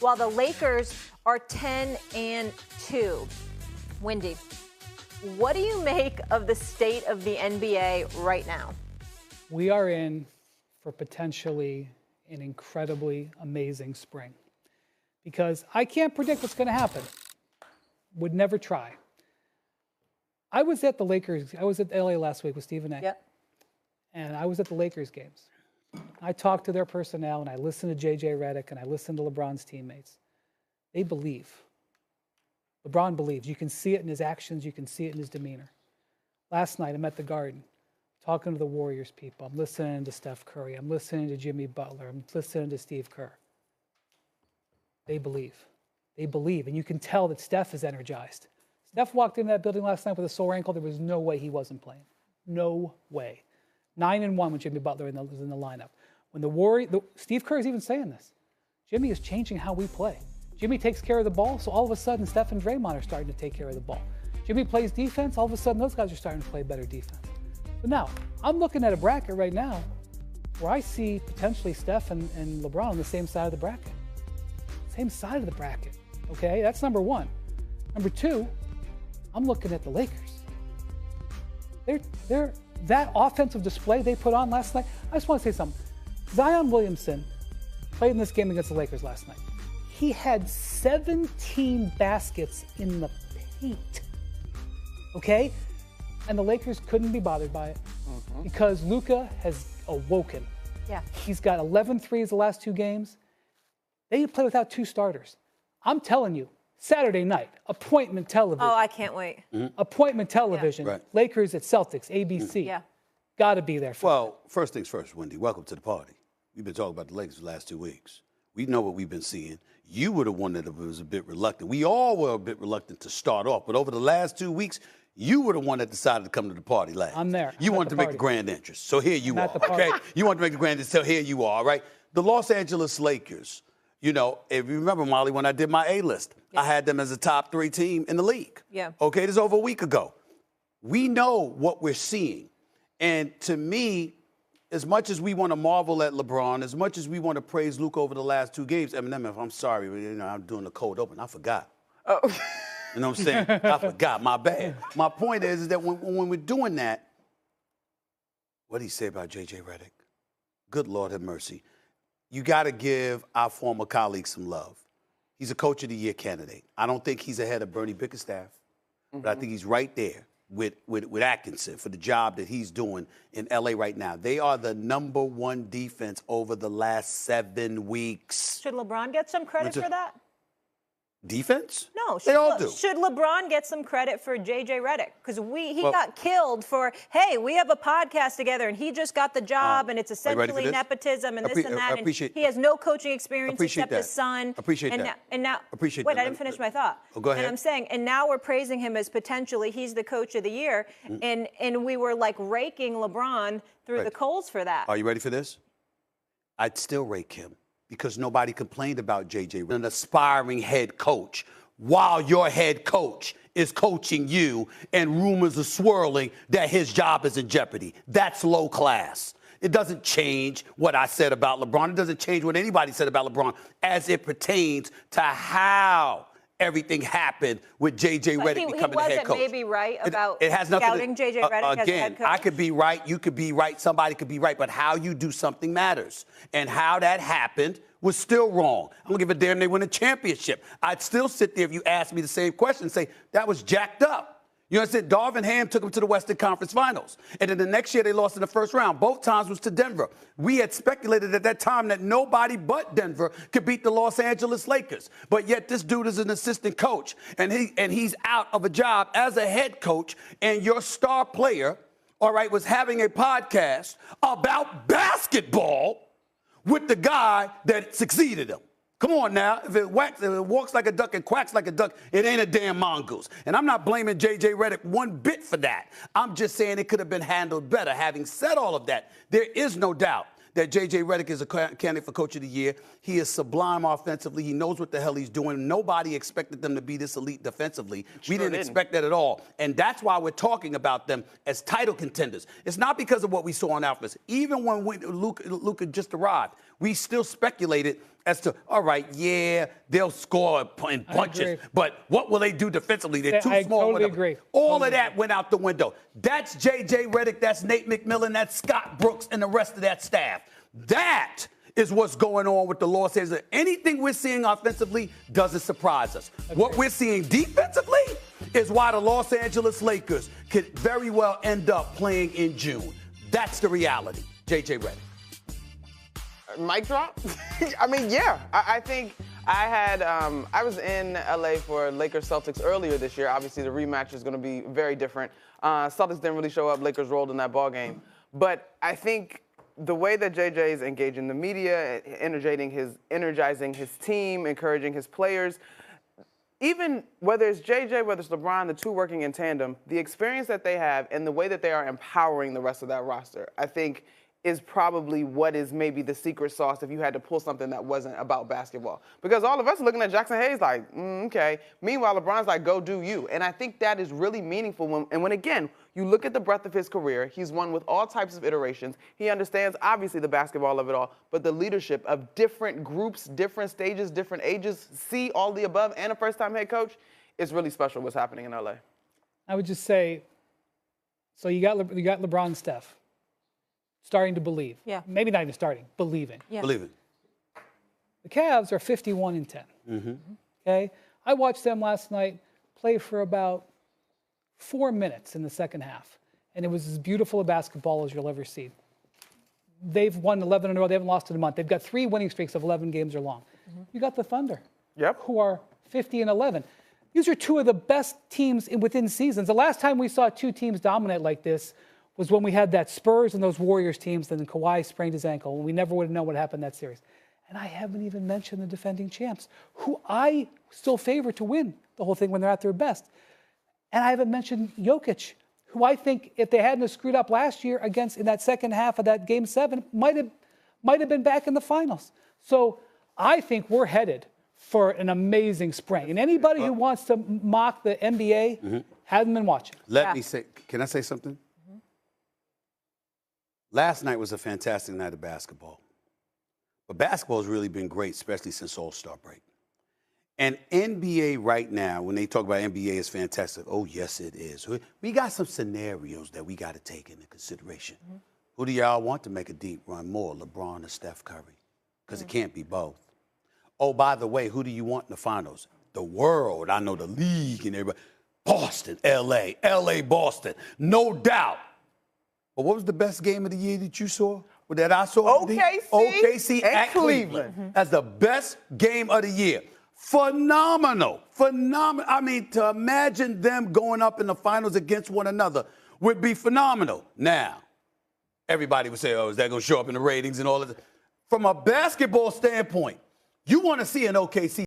while the Lakers are 10-2. Wendy, what do you make of the state of the NBA right now? We are in for potentially an incredibly amazing spring because I can't predict what's going to happen. Would never try. I was at the Lakers. I was at LA last week with Stephen A. Yep. And I was at the Lakers games. I talked to their personnel and I listened to JJ Redick and I listened to LeBron's teammates. They believe. LeBron believes. You can see it in his actions. You can see it in his demeanor. Last night, I'm at the Garden talking to the Warriors people. I'm listening to Steph Curry. I'm listening to Jimmy Butler. I'm listening to Steve Kerr. They believe. They believe. And you can tell that Steph is energized. Steph walked into that building last night with a sore ankle. There was no way he wasn't playing. No way. 9-1 when Jimmy Butler was in the lineup. When Steve Kerr is even saying this. Jimmy is changing how we play. Jimmy takes care of the ball, so all of a sudden Steph and Draymond are starting to take care of the ball. Jimmy plays defense, all of a sudden those guys are starting to play better defense. But now, I'm looking at a bracket right now where I see potentially Steph and LeBron on the same side of the bracket. Same side of the bracket, okay? That's number one. Number two, I'm looking at the Lakers. They're that offensive display they put on last night. I just want to say something. Zion Williamson played in this game against the Lakers last night. He had 17 baskets in the paint, okay? And the Lakers couldn't be bothered by it because Luka has awoken. Yeah. He's got 11 threes the last two games. They play without two starters. I'm telling you, Saturday night, appointment television. Oh, I can't wait. Appointment television. Yeah. Right. Lakers at Celtics, ABC. Yeah. Got to be there for Well, first things first, Wendy, welcome to the party. We've been talking about the Lakers the last 2 weeks. We know what we've been seeing. You were the one that was a bit reluctant. We all were a bit reluctant to start off, but over the last 2 weeks, you were the one that decided to come to the party last. I'm there. You I'm wanted to make the grand entrance, so here you are. Okay, you wanted to make the grand entrance, so here you are. Right? The Los Angeles Lakers. You know, if you remember, Molly, when I did my A-list, I had them as a top 3 team in the league. Yeah. Okay, this is over a week ago. We know what we're seeing, and to me, as much as we want to marvel at LeBron, as much as we want to praise Luka over the last 2 games, I'm sorry, I'm doing the cold open. I forgot. Oh. You know what I'm saying? I forgot. My bad. My point is that when we're doing that, what did he say about J.J. Redick? Good Lord have mercy. You got to give our former colleague some love. He's a Coach of the Year candidate. I don't think he's ahead of Bernie Bickerstaff, but I think he's right there with Atkinson for the job that he's doing in L.A. right now. They are the #1 defense over the last 7 weeks. Should LeBron get some credit for that? Defense? No. They all do. Should LeBron get some credit for J.J. Redick? Because he got killed for, hey, we have a podcast together, and he just got the job, and it's essentially nepotism and this and that. And he has no coaching experience except his son. Appreciate that. Wait, I didn't finish my thought. Oh, go ahead. And I'm saying, and now we're praising him as potentially he's the coach of the year, and we were like raking LeBron through the coals for that. Are you ready for this? I'd still rake him. Because nobody complained about J.J. an aspiring head coach, while your head coach is coaching you and rumors are swirling that his job is in jeopardy. That's low class. It doesn't change what I said about LeBron. It doesn't change what anybody said about LeBron as it pertains to how everything happened with J.J. Redick becoming the head coach. He wasn't maybe right about it has nothing scouting J.J. Redick as head coach? I could be right, you could be right, somebody could be right, but how you do something matters. And how that happened was still wrong. I'm going to give a damn they win a championship. I'd still sit there if you asked me the same question and say, that was jacked up. You understand? Darvin Ham took them to the Western Conference Finals. And then the next year they lost in the first round. Both times was to Denver. We had speculated at that time that nobody but Denver could beat the Los Angeles Lakers. But yet this dude is an assistant coach. And he's out of a job as a head coach. And your star player, all right, was having a podcast about basketball with the guy that succeeded him. Come on now. If it walks like a duck and quacks like a duck, it ain't a damn mongoose. And I'm not blaming J.J. Redick one bit for that. I'm just saying it could have been handled better. Having said all of that, there is no doubt that J.J. Redick is a candidate for Coach of the Year. He is sublime offensively. He knows what the hell he's doing. Nobody expected them to be this elite defensively. We didn't expect that at all. And that's why we're talking about them as title contenders. It's not because of what we saw on offense. Even when Luka just arrived, We still speculated as to, all right, yeah, they'll score in punches, but what will they do defensively? They're too small. I totally agree. All of that went out the window. That's J.J. Redick, that's Nate McMillan, that's Scott Brooks, and the rest of that staff. That is what's going on with the Los Angeles. Anything we're seeing offensively doesn't surprise us. Okay. What we're seeing defensively is why the Los Angeles Lakers could very well end up playing in June. That's the reality. J.J. Redick. Mic drop? I mean, yeah. I think I was in LA for Lakers Celtics earlier this year. Obviously, the rematch is going to be very different. Celtics didn't really show up. Lakers rolled in that ball game. But I think the way that JJ is engaging the media, energizing his team, encouraging his players, even whether it's JJ, whether it's LeBron, the two working in tandem, the experience that they have and the way that they are empowering the rest of that roster, I think is probably what is maybe the secret sauce if you had to pull something that wasn't about basketball. Because all of us are looking at Jackson Hayes like, okay. Meanwhile, LeBron's like, go do you. And I think that is really meaningful when again, you look at the breadth of his career, he's won with all types of iterations. He understands, obviously, the basketball of it all, but the leadership of different groups, different stages, different ages, see all the above, and a first-time head coach, it's really special what's happening in L.A. I would just say, so you got LeBron and Steph starting to believe. Yeah. Maybe not even starting, believing. Yeah. Believing. The Cavs are 51-10. Mm-hmm. Okay? I watched them last night play for about 4 minutes in the second half, and it was as beautiful a basketball as you'll ever see. They've won 11 in a row. They haven't lost in a month. They've got 3 winning streaks of 11 games or long. Mm-hmm. You got the Thunder, who are 50-11. These are 2 of the best teams within seasons. The last time we saw 2 teams dominate like this was when we had that Spurs and those Warriors teams, and then Kawhi sprained his ankle, and we never would have known what happened in that series. And I haven't even mentioned the defending champs, who I still favor to win the whole thing when they're at their best. And I haven't mentioned Jokic, who I think if they hadn't screwed up last year in that second half of that Game 7, might have been back in the finals. So I think we're headed for an amazing spring. And anybody who wants to mock the NBA hasn't been watching. Let me say, can I say something? Last night was a fantastic night of basketball. But basketball has really been great, especially since All-Star break. And NBA right now, when they talk about NBA is fantastic, oh, yes, it is. We got some scenarios that we got to take into consideration. Who do y'all want to make a deep run more, LeBron or Steph Curry? Because it can't be both. Oh, by the way, who do you want in the finals? The world, I know the league and everybody. Boston, L.A., L.A., Boston, no doubt. But what was the best game of the year that you saw? That I saw? OKC at Cleveland. That's the best game of the year. Phenomenal. Phenomenal. I mean, to imagine them going up in the finals against one another would be phenomenal. Now, everybody would say, oh, is that going to show up in the ratings and all of that? From a basketball standpoint, you want to see an OKC